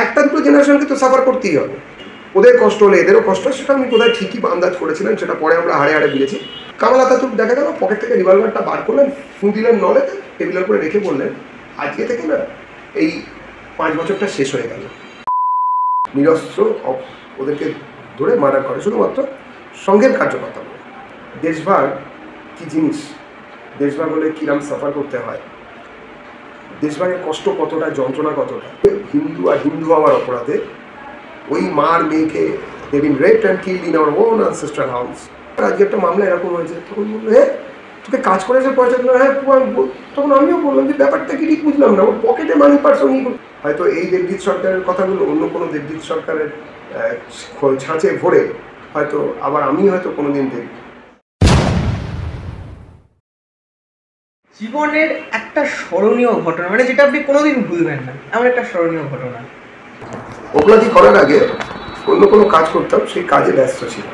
একটা দুটো জেনারেশনকে তো সাফার করতেই হবে। ওদের কষ্ট হলে এদেরও কষ্ট, সেটা আমি কোথায় ঠিকই আন্দাজ করেছিলেন, সেটা পরে আমরা হাড়ে হাড়ে বুঝেছি। কামাল আতাতুর্ক দেখা গেল পকেট থেকে রিভলভারটা বার করলেন, ফু দিলেন নলেতে, টেবিলের উপরে রেখে বললেন, আজকে থেকে না এই 5 বছরটা শেষ হয়ে গেল। নিরস্ত্র ওদেরকে ধরে মার্ডার করে শুধুমাত্র সঙ্গের কার্যকর্তা বলে। দেশভাগ কী জিনিস, দেশভাগ হলে কিরাম সাফার করতে হয়, দেশভাগের কষ্ট কতটা, যন্ত্রণা কতটা। হিন্দু আর হিন্দু হওয়ার অপরাধে ওই মার মেয়েকে they've been raped and killed in our own ancestral house। আজকে একটা মামলা এরকম হয়েছে, তখন বললো হ্যাঁ তোকে কাজ করে এসে পয়সা দিল, হ্যাঁ তখন আমিও বললাম যে ব্যাপারটা কি ঠিক বুঝলাম না, ওর পকেটে মানি পার্সন। হয়তো এই দেবজিৎ সরকারের কথাগুলো অন্য কোনো দেবজিৎ সরকারের ছাঁচে ভরে হয়তো আবার আমি হয়তো কোনোদিন দেখব। জীবনের একটা স্মরণীয় ঘটনা, মানে যেটা আপনি কোনোদিন ভুলবেন না, এমন একটা স্মরণীয় ঘটনা। ওপলাদি করার আগে অন্য কোনো কাজ করতাম, সেই কাজে ব্যস্ত ছিল।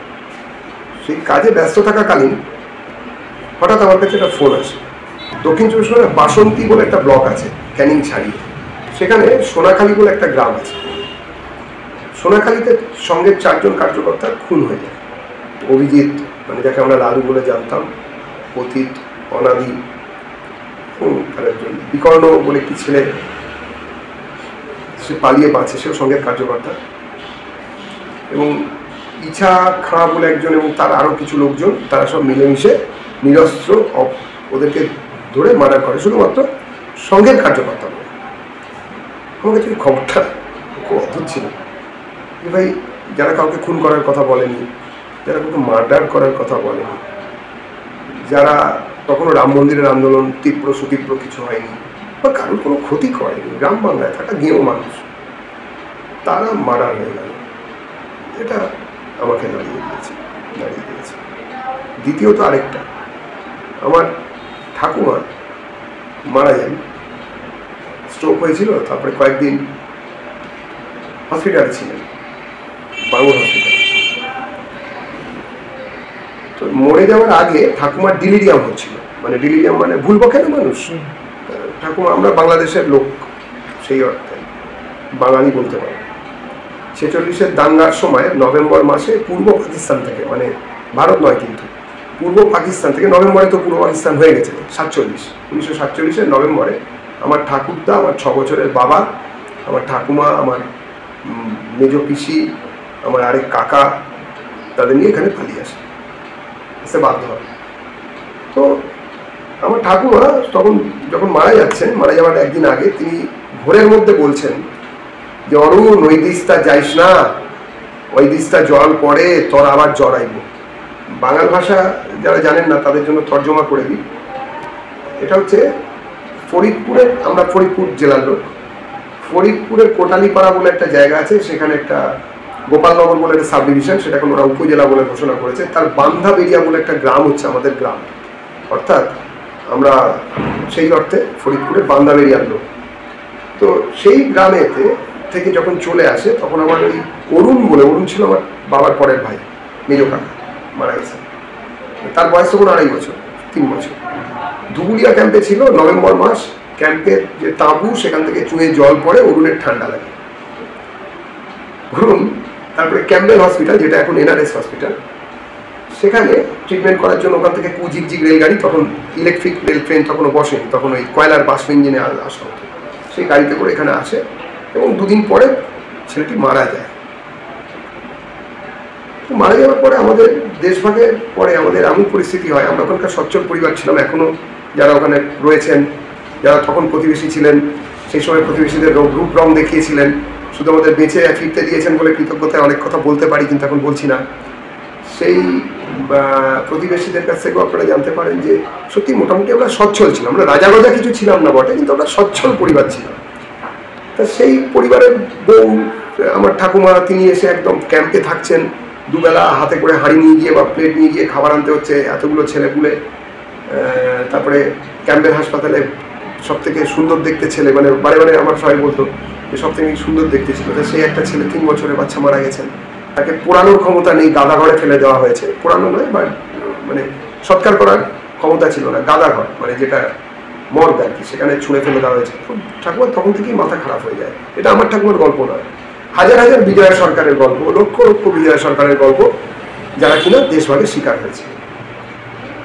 সেই কাজে ব্যস্ত থাকাকালীন হঠাৎ আমার কাছে একটা ফোন আসে। দক্ষিণ চব্বিশ পরগনার বাসন্তী বলে একটা ব্লক আছে ক্যানিং ছাড়িয়ে, সেখানে সোনাখালী বলে একটা গ্রাম আছে। সোনাখালীতে সঙ্গে 4 জন কার্যকর্তা খুন হয়ে যায়। অভিজিৎ, মানে যাকে আমরা লালু বলে জানতাম, পথিত, অনাদি, একজন বিকর্ণ বলে একটি ছেলে, সে পালিয়ে বাঁচে, সেও সঙ্গের কার্যকর্তা, এবং ইছা খাঁ বলে একজন, এবং তার আরও কিছু লোকজন, তারা সব মিলেমিশে নিরস্ত্র ওদেরকে ধরে মার্ডার করে শুধুমাত্র সঙ্গের কার্যকর্তা বলে। আমার কাছে খবরটা খুব অদ্ভুত ছিল যে ভাই, যারা কাউকে খুন করার কথা বলেনি, যারা কাউকে মার্ডার করার কথা বলেনি, যারা কখনো রাম মন্দিরের আন্দোলন তীব্র সুতীব্র কিছু হয়নি বা কারোর কোনো ক্ষতি করেনি, গ্রাম বাংলায় থাকা গেঁয়ো মানুষ, তারা মার্ডার হয়ে গেল। এটা আমাকে দাঁড়িয়ে দিয়েছে। দ্বিতীয়ত আরেকটা, আমার ঠাকুমা মারা যান, স্ট্রোক হয়েছিল, তারপরে কয়েকদিন হসপিটালে ছিলেন, বাঙুর হসপিটালে। তো মরে যাওয়ার আগে ঠাকুমার ডিলিরিয়াম হচ্ছিল, মানে ডিলিরিয়াম মানে ভুল বকে না মানুষ। ঠাকুমা, আমরা বাংলাদেশের লোক, সেই অর্থে বাঙালি বলতে পারো। 46-এর দাঙ্গার সময় নভেম্বর মাসে পূর্ব পাকিস্তান থেকে, মানে ভারত নয় কিন্তু পূর্ব পাকিস্তান থেকে, নভেম্বরে তো পূর্ব পাকিস্তান হয়ে গেছে, 1947-এর নভেম্বরে আমার ঠাকুরদা, আমার 6 বছরের বাবা, আমার ঠাকুমা, আমার মেজ পিসি, আমার আরেক কাকা, তাদের নিয়ে এখানে পালিয়ে আসতে বাধ্য হয়। তো আমার ঠাকুমা তখন যখন মারা যাচ্ছেন, মারা যাওয়ার একদিন আগে তিনি ভোরের মধ্যে বলছেন যে অরুণ, ওই দিস্তা যাইস না, ওই দিস্তা জল পড়ে তোর আবার জড়াইব। বাংলা ভাষা যারা জানেন না তাদের জন্য তর্জমা করে দিই। এটা হচ্ছে ফরিদপুরের, আমরা ফরিদপুর জেলার লোক, ফরিদপুরের কোটালীপাড়া বলে একটা জায়গা আছে, সেখানে একটা গোপালনগর বলে একটা সাব ডিভিশন, সেটাকে ওরা উপজেলা বলে ঘোষণা করেছে। তার বান্ধাবেরিয়া বলে একটা গ্রাম হচ্ছে আমাদের গ্রাম, অর্থাৎ আমরা সেই অর্থে ফরিদপুরের বান্ধাবেরিয়ার লোক। তো সেই গ্রামেতে থেকে যখন চলে আসে, তখন আমার ওই অরুণ বলে, অরুণ ছিল আমার বাবার পরের ভাই, মেজ কাকা, মারা গেছে। তার বয়স তখন 2.5 বছর, 3 বছর। ধুবুলিয়া ক্যাম্পে ছিল, নভেম্বর মাস, ক্যাম্পের যে তাঁবু সেখান থেকে চুঁয়ে জল পড়ে, অরুণের ঠান্ডা লাগে। অরুণ তারপরে ক্যাম্পবেল হসপিটাল, যেটা এখন NRS হসপিটাল, সেখানে ট্রিটমেন্ট করার জন্য ওখান থেকে কুজিকজিক রেলগাড়ি, তখন ইলেকট্রিক রেল ট্রেন তখনও বসেনি, তখন ওই কয়লার বাষ্প ইঞ্জিনে আসা হতো, সেই গাড়িতে করে এখানে আসে, এবং 2 দিন পরে ছেলেটি মারা যায়। মারা যাওয়ার পরে আমাদের দেশভাগের পরে আমাদের এমন পরিস্থিতি হয়, আমরা ওখানকার সচ্ছল পরিবার ছিলাম, এখনও যারা ওখানে রয়েছেন, যারা তখন প্রতিবেশী ছিলেন, সেই সময় প্রতিবেশীদের রূপ রং দেখিয়েছিলেন, শুধু আমাদের বেঁচে ফিরতে দিয়েছেন বলে কৃতজ্ঞতায় অনেক কথা বলতে পারি, কিন্তু এখন বলছি না। সেই প্রতিবেশীদের কাছ থেকেও আপনারা জানতে পারেন যে সত্যি মোটামুটি আমরা সচ্ছল ছিলাম, আমরা রাজা রাজা কিছু ছিলাম না বটে, কিন্তু আমরা সচ্ছল পরিবার ছিলাম। তা সেই পরিবারের বউ আমার ঠাকুমা, তিনি এসে একদম ক্যাম্পে থাকছেন, দুবেলা হাতে করে হাঁড়ি নিয়ে গিয়ে বা প্লেট নিয়ে গিয়ে খাবার আনতে হচ্ছে, এতগুলো ছেলেপুলে। তারপরে ক্যাম্পের হাসপাতালে সব থেকে সুন্দর দেখতে ছেলে, মানে বারে বারে আমার সবাই বলতো যে সব থেকে সুন্দর দেখতে ছিল, সেই একটা ছেলে 3 বছরের বাচ্চা মারা গেছেন, তাকে পোড়ানোর ক্ষমতা নেই, গাদা ঘরে ফেলে দেওয়া হয়েছে। পোড়ানো নয়, বা মানে সৎকার করার ক্ষমতা ছিল না, গাদা ঘর, মানে যেটা মর্গ আর কি, সেখানে ছুঁড়ে ফেলে দেওয়া হয়েছে। ঠাকুমার তখন থেকেই মাথা খারাপ হয়ে যায়। এটা আমার ঠাকুমার গল্প নয়, হাজার হাজার বিজয়া সরকারের গল্প, লক্ষ লক্ষ বিজয়া সরকারের গল্প, যারা কিনা দেশভাগের শিকার হয়েছে।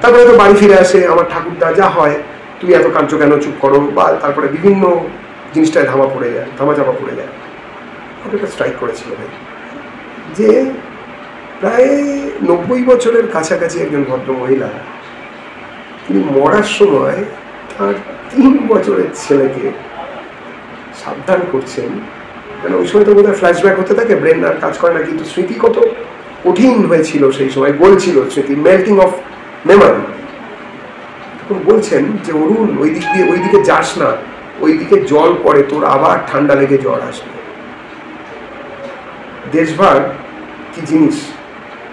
তারপরে তো বাড়ি ফিরে আসে, আমার ঠাকুরদা যা হয়, তুমি এত কাঁদছো কেন, চুপ করো, বা তারপরে বিভিন্ন জিনিসটায় ধামা চাপা পড়ে যায়। আমাকে একটা স্ট্রাইক করেছিল ভাই, যে প্রায় 90 বছরের কাছাকাছি একজন ভদ্র মহিলা, তিনি মরার সময় তার 3 বছরের ছেলেকে সাবধান করছেন। কেন ওই সময় তো বোধহয় ফ্ল্যাশব্যাক হতে থাকে, ব্রেন আর কাজ করে না, কিন্তু স্মৃতি কত কঠিন হয়েছিল সেই সময়, বলছিল স্মৃতি, মেল্টিং অফ মেমরি। তখন বলছেন যে অরুণ, ওইদিকে যাস না, ওইদিকে জল পড়ে, তোর আবার ঠান্ডা লেগে জ্বর আসবে। দেশভাগ কি জিনিস,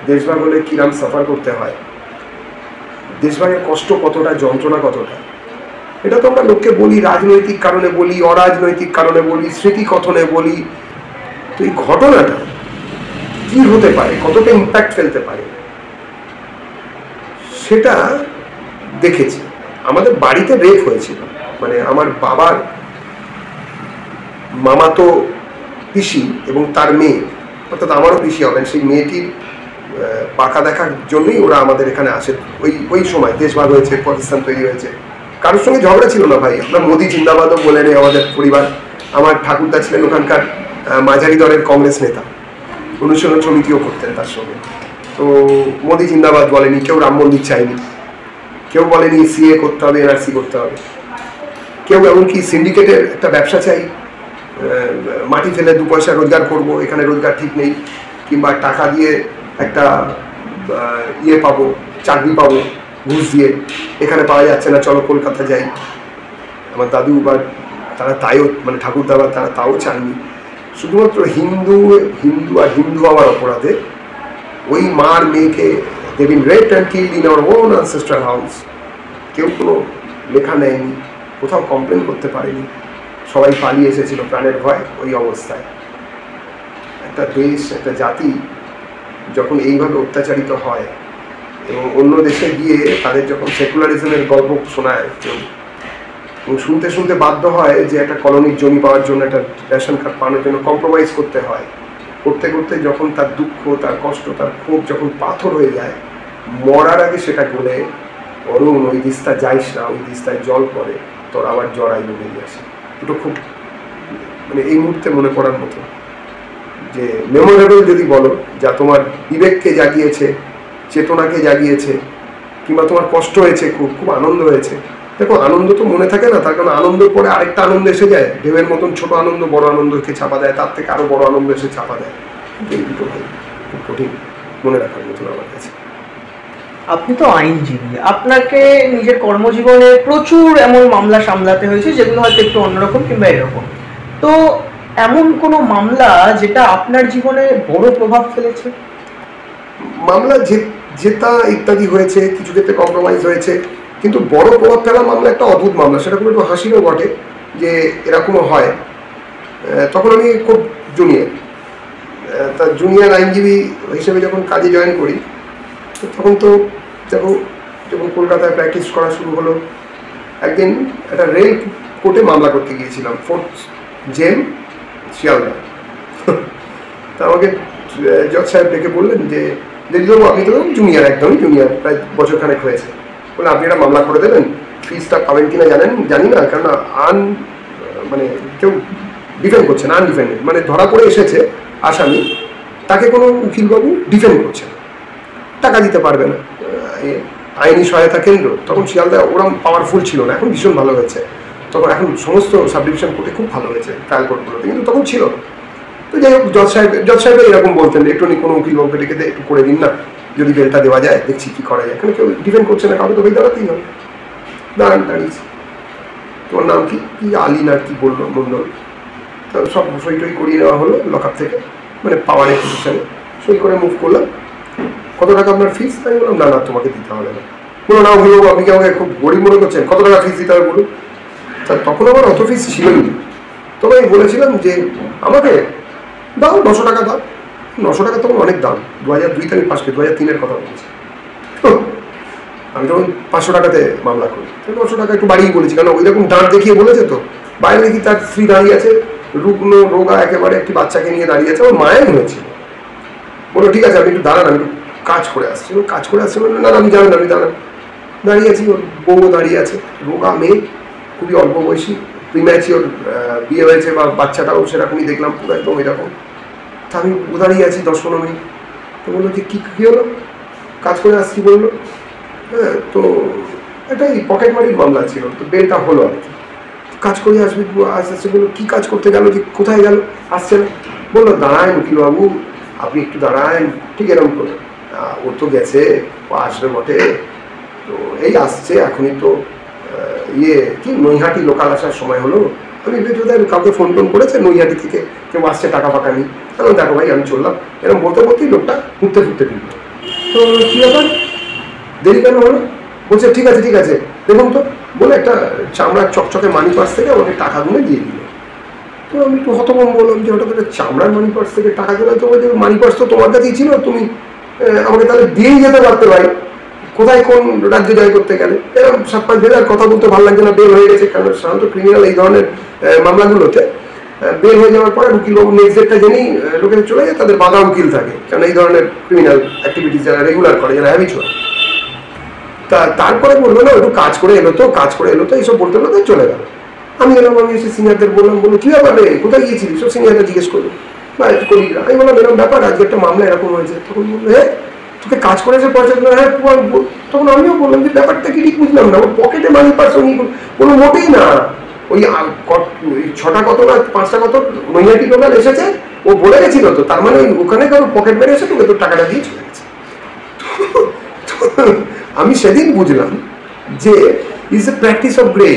দেশভাগ হলে কিরাম সাফার করতে হয়, দেশভাগের কষ্ট কতটা, যন্ত্রণা কতটা, এটা তো আমরা লোককে বলি, রাজনৈতিক কারণে বলি, অরাজনৈতিক কারণে বলি, স্মৃতি কথনে বলি। তো এই ঘটনাটা কি হতে পারে, কতটা ইম্প্যাক্ট ফেলতে পারে, সেটা দেখেছি। আমাদের বাড়িতে রেপ হয়েছিল, মানে আমার বাবার মামাতো পিসি এবং তার মেয়ে, অর্থাৎ আমারও পিসি হবেন, সেই মেয়েটির পাকা দেখার জন্যই ওরা আমাদের এখানে আসে। ওই সময় দেশভাগ হয়েছে, পাকিস্তান তৈরি হয়েছে, কারোর সঙ্গে ঝগড়া ছিল না ভাই, আমরা মোদি জিন্দাবাদও বলে নেই আমাদের পরিবার। আমার ঠাকুরদা ছিলেন ওখানকার মাঝারি দলের কংগ্রেস নেতা, অনুশীলন সমিতিও করতেন তার সঙ্গে। তো মোদি জিন্দাবাদ বলেনি কেউ, রাম মন্দির চাইনি কেউ, বলেনি সিএ করতে হবে, এনআরসি করতে হবে কেউ, এমনকি সিন্ডিকেটের একটা ব্যবসা চাই, মাটি ফেলে 2 পয়সা রোজগার করব, এখানে রোজগার ঠিক নেই, কিংবা টাকা দিয়ে একটা পাবো, চাকরি পাবো ঘুষ দিয়ে, এখানে পাওয়া যাচ্ছে না, চলো কলকাতা যাই। আমার দাদু বা তারা তাইও, মানে ঠাকুরদা বা তারা তাও চাননি। শুধুমাত্র হিন্দু আর হিন্দু হওয়ার অপরাধে ওই মার মেয়েকে they been raped and killed in our own ancestral house। কেউ কোনো লেখা নেয়নি, কোথাও কমপ্লেন করতে পারেনি, সবাই পালিয়ে এসেছিল প্রাণের ভয়। ওই অবস্থায় একটা দেশ, একটা জাতি যখন এইভাবে অত্যাচারিত হয়, এবং অন্য দেশে গিয়ে তাদের যখন সেকুলারিজমের গল্প শোনায় কেউ, এবং শুনতে শুনতে বাধ্য হয় যে একটা কলোনির জমি পাওয়ার জন্য, একটা রেশন কার্ড পাওয়ার জন্য কম্প্রোমাইজ করতে হয়, করতে করতে যখন তার দুঃখ, তার কষ্ট, তার ক্ষোভ যখন পাথর হয়ে যায়, মরার আগে সেটা বলে, অরুণ ওই দিস্তা যাইস না, ওই দিস্তায় জল পড়ে, তোর আবার জ্বর আইলো বেরিয়ে আসে। দুটো খুব, মানে এই মুহূর্তে মনে পড়ার মতো, যে মেমোরেবল যদি বলো, যা তোমার বিবেককে জাগিয়েছে, চেতনাকে জাগিয়েছে, কিংবা তোমার কষ্ট হয়েছে, খুব খুব আনন্দ হয়েছে। দেখো, আনন্দ তো মনে থাকে না, তার কারণ আনন্দের পরে আরেকটা আনন্দ এসে যায়, ঢেউয়ের মতন ছোট আনন্দ বড় আনন্দকে চাপা দেয়, তার থেকে আরো বড় আনন্দ এসে চাপা দেয়। কিন্তু এই দুটো ভাই খুব কঠিন মনে রাখার মতন আমার কাছে। আপনি তো আইনজীবী, আপনাকে নিজের কর্মজীবনে প্রচুর এমন মামলা সামলাতে হয়েছে যেগুলো হয়তো একটু অন্যরকম কিংবা এরকম, তো এমন কোনো মামলা যেটা আপনার জীবনে বড় প্রভাব ফেলেছে? মামলা জেতা ইত্যাদি হয়েছে, কিছু ক্ষেত্রে কম্প্রোমাইজ হয়েছে, কিন্তু বড় প্রভাব ফেলা মামলা একটা অদ্ভুত মামলা, সেটা খুব একটু হাসিরও বটে যে এরকমও হয়। তখন আমি খুব জুনিয়র, তা জুনিয়র আইনজীবী হিসেবে যখন কাজে জয়েন করি, তখন তো দেখো, যখন কলকাতায় প্র্যাকটিস করা শুরু হলো, একদিন একটা রেল কোর্টে মামলা করতে গিয়েছিলাম, 4th জেল শিয়ালদা। তা আমাকে জজ সাহেব ডেকে বললেন যে দিদিবাবু, আপনি তো জুনিয়র, একদমই জুনিয়র, প্রায় বছরখানেক হয়েছে, বলে আপনি একটা মামলা করে দেবেন, ফিজটা পাবেন কিনা জানি না, কেননা মানে কেউ ডিফেন্ড করছে না, আনডিফেন্ডেড, মানে ধরা পড়ে এসেছে আসামি, তাকে কোনো উকিলবাবু ডিফেন্ড করছে না, টাকা দিতে পারবে না। আইনি সহায়তা কেন্দ্র তখন শিয়ালদা ওরম পাওয়ারফুল ছিল না, এখন ভীষণ ভালো হয়েছে, তখন এখন সমস্ত সাব ডিভিশন কোর্টে খুব ভালো হয়েছে, ট্রায়াল কোর্টগুলোতে, কিন্তু তখন ছিল। তো যাই হোক, জজ সাহেব এরকম বলতেন, একটু কোনো উকিলবাবুকে ডেকে একটু করে দিন না, যদি বেলটা দেওয়া যায়, দেখছি কি করা যায়, এখানে কেউ ডিফেন্ড করছে না, কাউকে তো বেল দাঁড়াতেই হবে। দাঁড়িয়েছি, তোমার নাম কি আলী না কি বললো মন্ডল, তো সব সই টই করিয়ে নেওয়া হলো লকআপ থেকে, মানে পাওয়ারের পজিশনে সই করে মুভ করলাম। কত টাকা আপনার ফিস? আমি বললাম না তোমাকে দিতে হবে না। বলো না বলবো, আপনি কি আমাকে খুব গরিব মনে করছেন, কত টাকা ফিস দিতে হবে বলুন। তখন আমার অত ফিস ছিলই না, তবে আমি বলেছিলাম যে আমাকে দাও 900 টাকা দাও। 900 টাকা তখন অনেক দাম, 2002-তে আমি পাস করি, 2003-এর কথা বলছি। আমি তখন 500 টাকাতে মামলা করি, 500 টাকা একটু বাড়িয়ে বলেছি, কারণ ওই রকম দাঁড় দেখিয়ে বলেছে। তো বাইরে দেখি তার স্ত্রী দাঁড়িয়ে আছে, রুগ্ন রোগা একেবারে, একটি বাচ্চাকে নিয়ে দাঁড়িয়ে আছে, ওর মায়ের হয়েছিল। বলো ঠিক আছে আপনি একটু দাঁড়ান, আমি একটু কাজ করে আসছি। কাজ করে আসছি বললো না আমি জানেন, আমি দাঁড়িয়ে আছি, ওর বউ দাঁড়িয়ে আছে, রোগা মেয়ে, খুবই অল্প বয়সী, প্রিম্যাচিওর বিয়ে হয়েছে, বা বাচ্চাটাও সেরকমই দেখলাম, পুরো একদম এরকম। তা আমি দাঁড়িয়ে আছি 10-15 মিনিট। তো বললো যে কী হলো, কাজ করে আসছি বললো। হ্যাঁ, তো এটাই পকেট মারির মামলা ছিল, তো বেলটা হলো আর কি। কাজ করে আসবি, আস্তে আস্তে বললো কী কাজ করতে গেল, যে কোথায় গেল, আসছে না। বললো দাঁড়ায় উকিলবাবু, আপনি একটু দাঁড়ায়, ঠিক এরকম করে। ও তো গেছে, ও আসবে বটে, তো এই আসছে এখনই, তো কি নৈহাটি লোকাল আসার সময় হলো। আমি বেটোদায় কাউকে ফোন করেছে নৈহাটি থেকে, কেউ আসছে টাকা ফাঁকা নিই। কারণ দেখো ভাই আমি চললাম, এরকম বলতে বলতেই লোকটা ঘুরতে ফিরল। তো কী ব্যাপার, দেরি কেন হলো? বলছে ঠিক আছে দেখুন তো, বলে একটা চামড়ার চকচকে মানি পার্স থেকে আমাকে টাকা গুনে দিয়ে দিল। তো আমি একটু হতভম্ব বললাম যে হঠাৎ করে চামড়ার মানি পার্স থেকে টাকা দিলে, তো বলছে মানি পার্স তো তোমার কাছেই ছিল, তুমি আমাকে তাহলে দিয়েই যেতে পারতে ভাই, কোথায় কোন রাজ্য জয় করতে গেলে। এরকম 7-5 দিন আর কথা বলতে ভালো লাগছে না, বেল হয়ে গেছে। কারণ সাধারণত ক্রিমিনাল এই ধরনের মামলাগুলোতে বেল হয়ে যাওয়ার পরে উকিলবাবু নেক্সট ডেটটা জেনেই লোকের চলে যায়, তাদের বাধা উকিল থাকে, কারণ এই ধরনের ক্রিমিনাল অ্যাক্টিভিটিস যারা রেগুলার করে, যারা হ্যাবিচুয়াল। তারপরে বললো না একটু কাজ করে এলো তো এইসব বলতে বলতে চলে গেল। আমি এসে সিনিয়রদের বললাম, কী ব্যাপার রে, কোথায় গিয়েছিলি? সব সিনিয়ররা জিজ্ঞেস করলো বা কলিগরা। আমি বললাম এরকম ব্যাপার, আজকে একটা মামলা এরকম হয়েছে। তখন বললো হ্যাঁ তোকে কাজ করে এসে পয়সা দিল? হ্যাঁ। তখন আমিও বললাম যে ব্যাপারটা কি ঠিক বুঝলাম না, ওর পকেটে মানি পার্স কোনো মোটেই না, ওই 6টা কত না 5টা কত নৈহাটি লোকাল এসেছে, ও বলে গেছিল, তো তার মানে ওখানে কারো পকেট মেরে এসে তোকে তোর টাকাটা দিয়ে চলে গেছে। আমি সেদিন বুঝলাম যে is a practice of grey.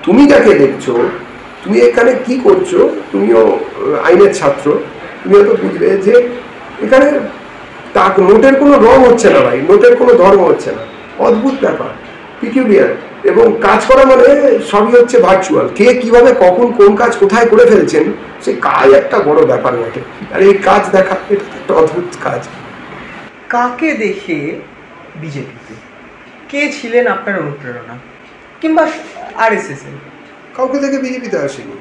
তুমি যাকে দেখছো, তুমি এখানে কি করছো, তুমিও আইনের ছাত্র, তুমি হয়তো বুঝবে যে এখানে নোটের কোনো রং হচ্ছে না ভাই, নোটের কোনো ধর্ম হচ্ছে না। অদ্ভুত ব্যাপার, পিকিউলিয়ার। এবং কাজ করা মানে সবই হচ্ছে ভার্চুয়াল। কে কিভাবে কখন কোন কাজ কোথায় করে ফেলছেন, সেই কাজ একটা বড় ব্যাপার বটে। আর এই কাজ দেখা এটা একটা অদ্ভুত কাজ। কাকে দেখে বিজেপিতে, কে ছিলেন আপনার অনুপ্রেরণা, কিংবা আরএসএস এর? কাউকে থেকে বিজেপিতে আসেনি।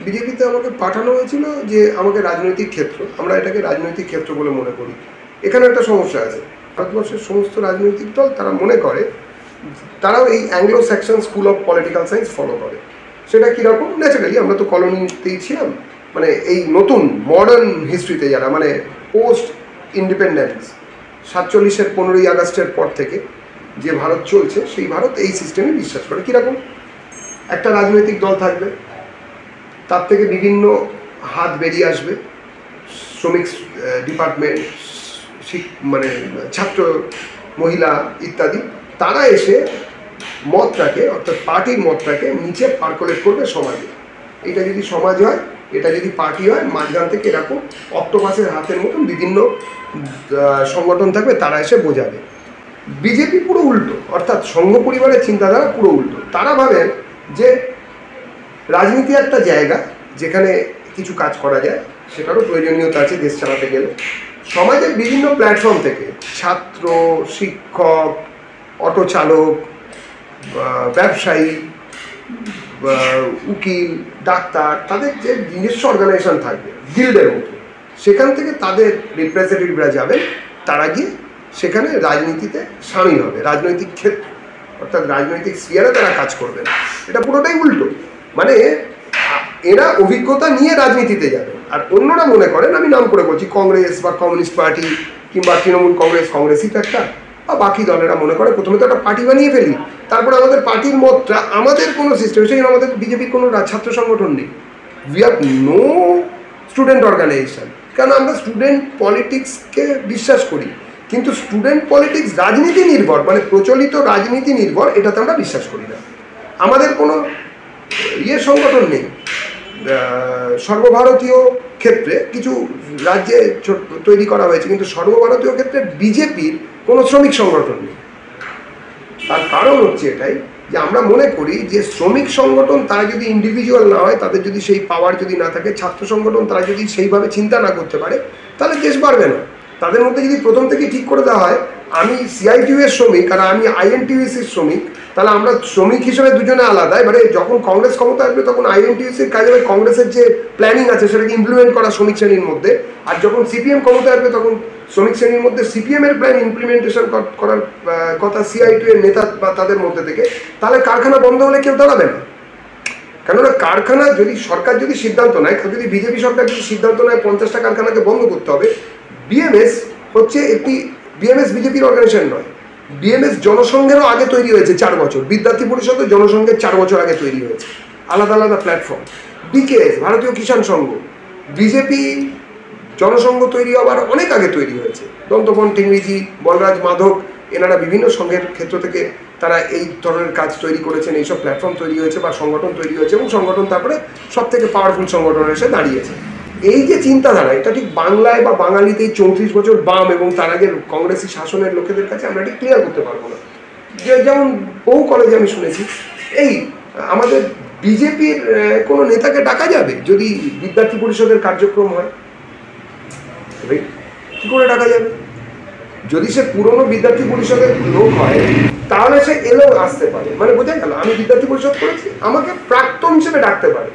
বিজেপিতে আমাকে পাঠানো হয়েছিল যে আমাকে রাজনৈতিক ক্ষেত্র, আমরা এটাকে রাজনৈতিক ক্ষেত্র বলে মনে করি। এখানে একটা সমস্যা আছে, ভারতবর্ষের সমস্ত রাজনৈতিক দল তারা মনে করে, তারাও এই Anglo Saxon school of political science follow করে। সেটা কীরকম, ন্যাচারালি আমরা তো কলোনিতেই ছিলাম, মানে এই নতুন মডার্ন হিস্ট্রিতে যারা, মানে পোস্ট ইন্ডিপেন্ডেন্স 47-এর 15ই আগস্টের পর থেকে যে ভারত চলছে, সেই ভারত এই সিস্টেমে বিশ্বাস করে। কীরকম, একটা রাজনৈতিক দল থাকবে, তার থেকে বিভিন্ন হাত বেরিয়ে আসবে, শ্রমিক ডিপার্টমেন্ট, মানে ছাত্র, মহিলা ইত্যাদি, তারা এসে মতটাকে, অর্থাৎ পার্টির মতটাকে নিচে পার্কুলেট করবে সমাজে। এটা যদি সমাজ হয়, এটা যদি পার্টি হয়, মাঝখান থেকে এরকম অক্টোপাসের হাতের মতন বিভিন্ন সংগঠন থাকবে, তারা এসে বোঝাবে। বিজেপি পুরো উল্টো, অর্থাৎ সংঘ পরিবারের চিন্তাধারা পুরো উল্টো। তারা ভাবেন যে রাজনীতি একটা জায়গা যেখানে কিছু কাজ করা যায়, সেটারও প্রয়োজনীয়তা আছে দেশ চালাতে গেলে। সমাজের বিভিন্ন প্ল্যাটফর্ম থেকে ছাত্র, শিক্ষক, অটো চালক, ব্যবসায়ী, উকিল, ডাক্তার, তাদের যে নিজস্ব অর্গানাইজেশন থাকবে গিল্ডের মতো, সেখান থেকে তাদের রিপ্রেজেন্টেটিভরা যাবে, তারা গিয়ে সেখানে রাজনীতিতে সামিল হবে, রাজনৈতিক ক্ষেত্র অর্থাৎ রাজনৈতিক স্ফিয়ারে তারা কাজ করবে। এটা পুরোটাই উল্টো, মানে এরা অভিজ্ঞতা নিয়ে রাজনীতিতে যাবে, আর অন্যরা মনে করেন, আমি নাম করে বলছি, কংগ্রেস বা কমিউনিস্ট পার্টি কিংবা তৃণমূল কংগ্রেসই তো একটা, বা বাকি দলেরা মনে করে প্রথমে তো একটা পার্টি বানিয়ে ফেলি, তারপরে আমাদের পার্টির মতটা, আমাদের কোনো সিস্টেম, সেই আমাদের বিজেপির কোনো ছাত্র সংগঠন নেই, we have no student organization, কারণ আমরা স্টুডেন্ট পলিটিক্সকে বিশ্বাস করি, কিন্তু স্টুডেন্ট পলিটিক্স রাজনীতি নির্ভর, মানে প্রচলিত রাজনীতি নির্ভর, এটাতে আমরা বিশ্বাস করি না। আমাদের কোনো সংগঠন নেই। সর্বভারতীয় ক্ষেত্রে কিছু রাজ্যে তৈরি করা হয়েছে, কিন্তু সর্বভারতীয় ক্ষেত্রে বিজেপির কোনো শ্রমিক সংগঠন নেই। তার কারণ হচ্ছে এটাই যে আমরা মনে করি যে শ্রমিক সংগঠন তারা যদি ইন্ডিভিজুয়াল না হয়, তাদের যদি সেই পাওয়ার যদি না থাকে, ছাত্র সংগঠন তারা যদি সেইভাবে চিন্তা না করতে পারে, তাহলে দেশ বাড়বে না। তাদের মধ্যে যদি প্রথম থেকে ঠিক করে দেওয়া হয় আমি সিআইটিইউ এর শ্রমিক আর আমি আইএনটিইউসির শ্রমিক, তাহলে আমরা শ্রমিক হিসেবে দুজনে আলাদা। এবারে যখন কংগ্রেস ক্ষমতা আসবে তখন আইএনটিইউসির কাজ হবে কংগ্রেসের যে প্ল্যানিং আছে সেটাকে ইমপ্লিমেন্ট করা শ্রমিক শ্রেণীর মধ্যে, আর যখন সিপিএম ক্ষমতা আসবে তখন শ্রমিক শ্রেণীর মধ্যে সিপিএম এর প্ল্যান ইমপ্লিমেন্টেশন করার কথা সিআইটিইউ এর নেতা বা তাদের মধ্যে থেকে। তাহলে কারখানা বন্ধ হলে কেউ দাঁড়াবে না, কেননা কারখানা যদি সরকার যদি সিদ্ধান্ত নেয়, যদি বিজেপি সরকার যদি সিদ্ধান্ত নেয় 50টা কারখানাকে বন্ধ করতে হবে, বিএমএস হচ্ছে একটি, বিএমএস বিজেপির অর্গানাইজেশন নয়, বিএমএস জনসংঘেরও আগে তৈরি হয়েছে 4 বছর, বিদ্যার্থী পরিষদ জনসংঘের 4 বছর আগে তৈরি হয়েছে, আলাদা আলাদা প্ল্যাটফর্ম। বিকেএস ভারতীয় কিষাণ সংঘ, বিজেপি জনসংঘ তৈরি হওয়ার অনেক আগে তৈরি হয়েছে। দন্তপন টিংরিজি, বলরাজ মাধব এনারা বিভিন্ন সংঘের ক্ষেত্র থেকে তারা এই ধরনের কাজ তৈরি করেছেন, এইসব প্ল্যাটফর্ম তৈরি হয়েছে বা সংগঠন তৈরি হয়েছে, এবং সংগঠন তারপরে সব থেকে পাওয়ারফুল সংগঠন এসে দাঁড়িয়েছে। এই যে চিন্তাধারা, এটা ঠিক বাংলায় বা বাঙালিতে 34 বছর বাম এবং তার আগের কংগ্রেসি শাসনের লোকেদের কাছে আমরা ঠিক ক্লিয়ার করতে পারবো না। যেমন বহু কলেজে আমি শুনেছি, এই আমাদের বিজেপির কোনো নেতাকে ডাকা যাবে যদি বিদ্যার্থী পরিষদের কার্যক্রম হয়, কি করে ডাকা যাবে? যদি সে পুরনো বিদ্যার্থী পরিষদের লোক হয় তাহলে সে এলেও আসতে পারে, মানে বোঝা গেল আমি বিদ্যার্থী পরিষদ করেছি, আমাকে প্রাক্তন হিসেবে ডাকতে পারে।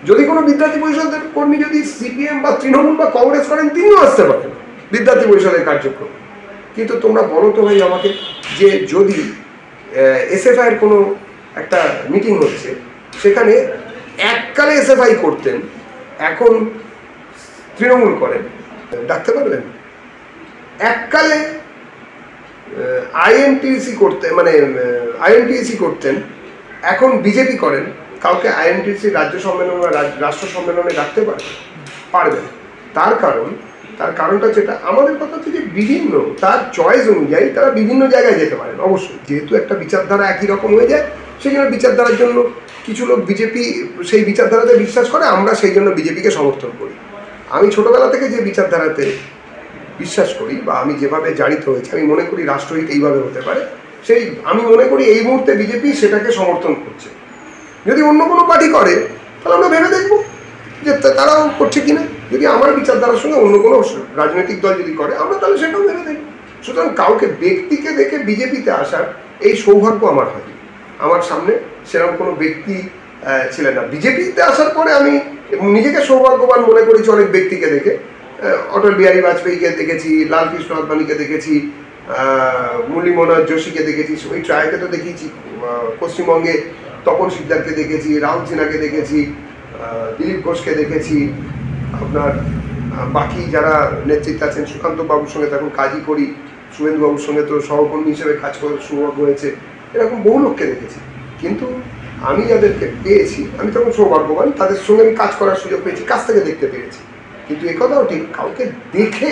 যদি কোনো বিদ্যার্থী পরিষদের কর্মী যদি সিপিএম বা তৃণমূল বা কংগ্রেস করেন, তিনিও আসতে পারেন বিদ্যার্থী পরিষদের কার্যক্রম। কিন্তু তোমরা বলো তো ভাই আমাকে, যে যদি এসএফআই এর কোনো একটা মিটিং হচ্ছে, সেখানে এককালে এসএফআই করতেন, এখন তৃণমূল করেন, ডাকতে পারবেন? এককালে আইএনটিইউসি করতেন, মানে আইএনটিইউসি করতেন, এখন বিজেপি করেন, কাউকে আইএনটিইউসি রাজ্য সম্মেলন বা রাষ্ট্র সম্মেলনে ডাকতে পারবেন। তার কারণটা যেটা আমাদের কথা হচ্ছে যে বিভিন্ন তার চয়েস অনুযায়ী তারা বিভিন্ন জায়গায় যেতে পারেন। অবশ্যই যেহেতু একটা বিচারধারা একই রকম হয়ে যায়, সেই জন্য বিচারধারার জন্য কিছু লোক বিজেপি সেই বিচারধারাতে বিশ্বাস করে, আমরা সেই জন্য বিজেপিকে সমর্থন করি। আমি ছোটবেলা থেকে যে বিচারধারাতে বিশ্বাস করি বা আমি যেভাবে জানিত হয়েছে, আমি মনে করি রাষ্ট্রহিত এইভাবে হতে পারে, সেই আমি মনে করি এই মুহূর্তে বিজেপি সেটাকে সমর্থন করছে। যদি অন্য কোনো পার্টি করে তাহলে আমরা ভেবে দেখব যে তারাও করছে কিনা। যদি আমার বিচারধারার সঙ্গে অন্য কোনো রাজনৈতিক দল যদি করে, আমরা তাহলে সেটাও ভেবে দেখব। সুতরাং কাউকে ব্যক্তিকে দেখে বিজেপিতে আসার এই সৌভাগ্য আমার হয়নি। আমার সামনে সেরকম কোনো ব্যক্তি ছিলেন না। বিজেপিতে আসার পরে আমি নিজেকে সৌভাগ্যবান মনে করেছি অনেক ব্যক্তিকে দেখে। অটল বিহারী বাজপেয়ীকে দেখেছি, লালকৃষ্ণ আদবানিকে দেখেছি, মুরলী মনোহর যোশীকে দেখেছি, ওই ট্রায়ালকে তো দেখেছি, পশ্চিমবঙ্গে তপন সিকদারকে দেখেছি, রাহুল সিনহাকে দেখেছি, দিলীপ ঘোষকে দেখেছি, আপনার বাকি যারা নেতৃত্বে আছেন, সুকান্ত বাবুর সঙ্গে তখন কাজই করি, শুভেন্দু বাবুর সঙ্গে তো সহকর্মী হিসেবে কাজ করার সৌভাগ্য হয়েছে, এরকম বহু লোককে দেখেছি। কিন্তু আমি যাদেরকে পেয়েছি আমি তখন সৌভাগ্যবান, তাদের সঙ্গে আমি কাজ করার সুযোগ পেয়েছি, কাছ থেকে দেখতে পেরেছি। কিন্তু একথাও ঠিক, কাউকে দেখে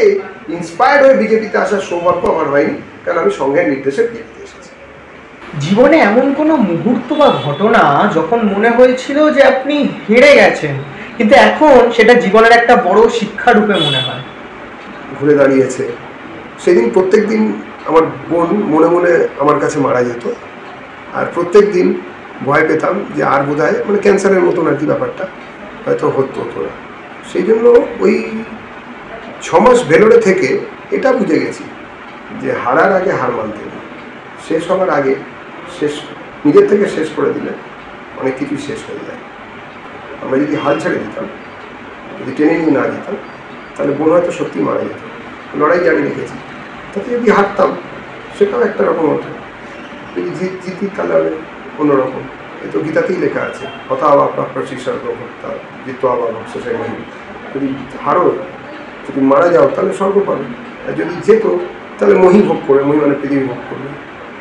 ইন্সপায়ার্ড হয়ে বিজেপিতে আসার সৌভাগ্য আমার হয়নি, কারণ আমি সংঘের নির্দেশে বিজেপিতে এসেছি। জীবনে এমন কোনো মুহূর্ত বা ঘটনা যখন মনে হয়েছিল যে আপনি হেরে গেছেন, কিন্তু এখন সেটা জীবনের একটা বড় শিক্ষা রূপে মনে হয়? ঘুরে দাঁড়িয়েছে সেদিন। প্রত্যেক দিন আমার বোন মনে মনে আমার কাছে মারা যেত, আর প্রত্যেক দিন ভয় পেতাম যে আর বোধহয় মানে ক্যান্সারের মতন আর কি ব্যাপারটা হয়তো হতো না। সেই জন্য ওই 6 মাস ভেলোরে থেকে এটা বুঝে গেছি যে হারার আগে হার মানতে নেই, শেষ হওয়ার আগে শেষ নিজের থেকে শেষ করে দিলে অনেক কিছুই শেষ হয়ে যায়। আমরা যদি হাল ছেড়ে দিতাম, যদি টেনে নিয়ে না দিতাম, তাহলে বোন হয়তো সত্যি মারা যেত। লড়াই জারি রেখেছি, তাতে যদি হারতাম সেটাও একটা রকম হতো, যদি জিতি তাহলে অন্যরকম। এ তো গীতাতেই লেখা আছে, কথা আবার আপনার শিষ্যার ভক্তা জিত আবার শেষের মহিম। যদি হারো, যদি মারা যাও তাহলে স্বর্গ পাবে, আর যদি যেত তাহলে মহি ভোগ করবে, মহি মানে পৃথিবী ভোগ করবে।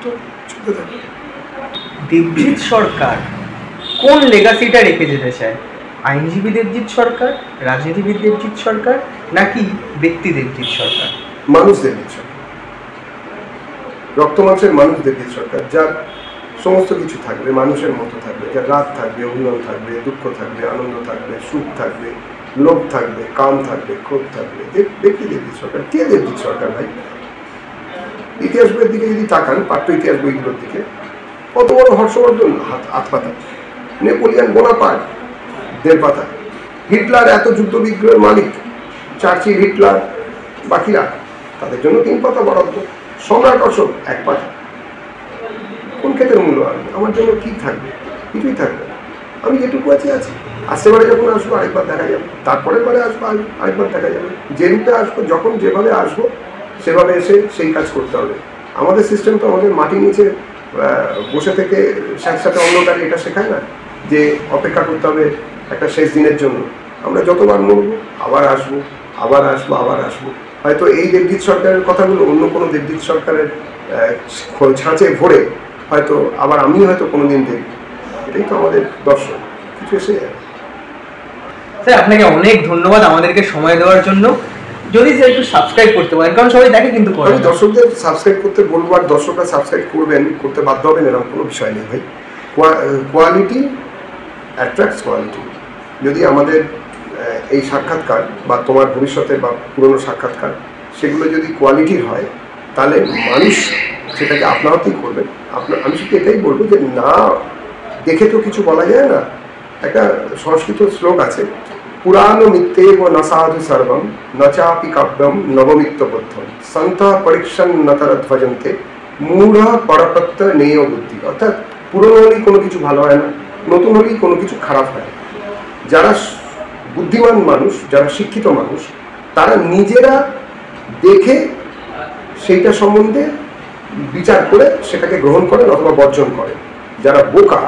তো চলতে থাকে। দেবজিৎ সরকার কোন লেগাসিটা রেখে যেতে চায়? আইনজীবী দেবজিৎ সরকার, রাজনীতিবিদ দেবজিৎ সরকার, নাকি ব্যক্তি দেবজিৎ সরকার? মানুষ দেবজিৎ সরকার, রক্ত মাংসের মানুষ দেবজিৎ সরকার, যার সমস্ত কিছু থাকবে, মানুষের মতো থাকবে, যার রাগ থাকবে, অভিমান থাকবে, দুঃখ থাকবে, আনন্দ থাকবে, সুখ থাকবে, লোভ থাকবে, কাম থাকবে, ক্রোধ থাকবে। ব্যক্তি দেবজিৎ সরকার। কে দেবজিৎ সরকার ভাই? ইতিহাস বইয়ের দিকে যদি তাকান, পাঠ্য ইতিহাস বইগুলোর দিকে, কত বড় হর্ষবর্ধন হাত পাতা, নেপোলিয়ান বোনাপার্ট 1.5 পাতা, হিটলার এত যুদ্ধ বিগ্রহের মালিক, চার্চিল, হিটলার, বাকিরা তাদের জন্য 3 পাতা বরাদ্দ। সম্রাট অশোক 1 পাতা। কোন ক্ষেত্রে মূল্য আসবে? আমার জন্য কি থাকবে? কিছুই থাকবে না। আমি যেটুকু আছি আছি। আসতে পারে যখন আসবো আরেকবার দেখা যাবে, তারপরের বারে আসবো আরেকবার দেখা যাবে। যে রূপে আসবো, যখন যেভাবে আসবো সেভাবে এসে সেই কাজ করতে হবে। আমাদের সিস্টেম তো আমাদের মাটির নিচে বসে থেকে সাথে অন্ধকারে এটা শেখায় না যে অপেক্ষা করতে হবে একটা শেষ দিনের জন্য। আমরা যতবার মরবো আবার আসবো, আবার আসবো, আবার আসবো। হয়তো এই দেবজিৎ সরকারের কথাগুলো অন্য কোনো দেবজিৎ সরকারের ছাঁচে ভরে হয়তো আবার আমি হয়তো কোনোদিন দেখব। এটাই তো আমাদের দর্শন, কিছু এসে যায়। স্যার আপনাকে অনেক ধন্যবাদ আমাদেরকে সময় দেওয়ার জন্য। যদি স্যার একটু সাবস্ক্রাইব করতে পারেন, কারণ সবাই দেখে কিন্তু করে। আমি দর্শকদের সাবস্ক্রাইব করতে বলবো, আর দর্শকরা সাবস্ক্রাইব করবেন, করতে বাধ্য হবেন, এরকম কোনো বিষয় নেই ভাই। Quality attracts quality. যদি আমাদের এই সাক্ষাৎকার বা তোমার ভবিষ্যতে বা পুরনো সাক্ষাৎকার সেগুলো যদি কোয়ালিটির হয়, তাহলে মানুষ সেটাকে আপনাতেই করবেন। আমি শুধু এটাই বলবো যে না দেখে তো কিছু বলা যায় না। একটা সংস্কৃত শ্লোক আছে, পুরানো মিথ্যেব ন সাধু সর্বম ন চাপি কাব্যম নবমিত্তবদ্ধম সন্ত পরীক্ষণ নতরধ্বজন্তে মূঢ় পরপত্য নেয় বুদ্ধি। অর্থাৎ পুরনো হলেই কোনো কিছু ভালো হয় না, নতুন হলেই কোনো কিছু খারাপ হয় না। যারা বুদ্ধিমান মানুষ, যারা শিক্ষিত মানুষ, তারা নিজেরা দেখে সেইটা সম্বন্ধে বিচার করে সেটাকে গ্রহণ করেন অথবা বর্জন করেন। যারা বোকা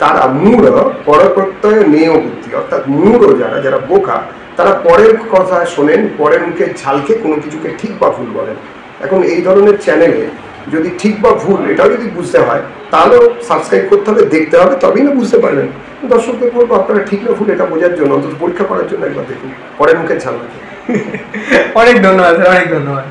তারা মূঢ় পরপ্রত্যয় নেয় বুদ্ধি। অর্থাৎ মূঢ় যারা বোকা, তারা পরের কথা শোনেন, পরের মুখে ঝালকে কোনো কিছুকে ঠিক বা ভুল বলেন। এখন এই ধরনের চ্যানেলে যদি ঠিক বা ভুল এটাও যদি বুঝতে হয়, তাহলেও সাবস্ক্রাইব করতে হবে, দেখতে হবে, তবেই না বুঝতে পারবেন। দর্শকদের বলবো আপনারা ঠিক না ভুল এটা বোঝার জন্য অন্তত পরীক্ষা করার জন্য একবার দেখুন, পরের মুখে ঝাল। অনেক ধন্যবাদ স্যার, অনেক ধন্যবাদ।